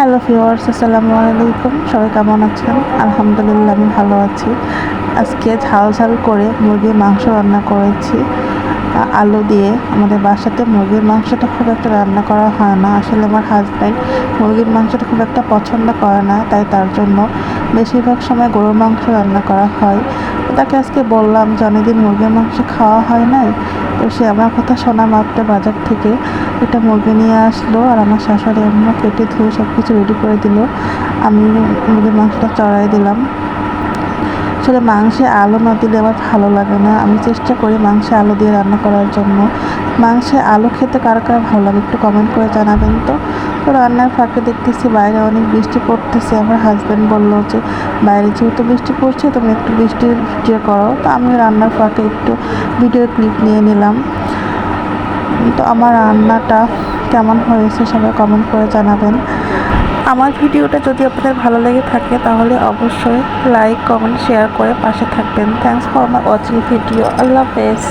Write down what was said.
Hello viewers, আসসালামু আলাইকুম। সবাই কেমন আছেন? আলহামদুলিল্লাহ, আমি ভালো আছি। আজকে ঝাল ঝাল করে মুরগির মাংস রান্না করেছি আলু দিয়ে। আমাদের বাসাতে মুরগির মাংসটা খুব একটা রান্না করা হয় না। আসলে আমার হাজব্যান্ড মুরগির মাংসটা খুব একটা পছন্দ করে না, তাই তার জন্য বেশিরভাগ সময় গরুর মাংস রান্না করা হয়। তো তাকে আজকে বললাম যে অনেকদিন মুরগির মাংস খাওয়া হয় নাই, তো সে আমার কথা শোনা মাত্র বাজার থেকে একটা মুরগি নিয়ে আসলো, আর আমার শাশুড়ি এমন কেটে ধুয়ে সব কিছু রেডি করে দিল। আমি মুরগির মাংসটা চড়াই দিলাম। আসলে মাংসে আলু না দিলে আমার ভালো লাগে না। আমি চেষ্টা করি মাংসে আলু দিয়ে রান্না করার জন্য। মাংসে আলু খেতে কার কার ভালো লাগে একটু কমেন্ট করে জানাবেন। তো রান্নার ফাঁকে দেখতেছি বাইরে অনেক বৃষ্টি পড়তেছে। আমার হাজব্যান্ড বললো যে বাইরে যেহেতু বৃষ্টি পড়ছে তুমি একটু বৃষ্টির ভিডিও করো। তো আমি রান্নার ফাঁকে একটু ভিডিও ক্লিপ নিয়ে নিলাম। তো আমার রান্নাটা কেমন হয়েছে সবাই কমেন্ট করে জানাবেন। আমার ভিডিওটা যদি আপনাদের ভালো লেগে থাকে তাহলে অবশ্যই লাইক, কমেন্ট, শেয়ার করে পাশে থাকবেন। Thanks for my watching video. আল্লাহ হাফেজ।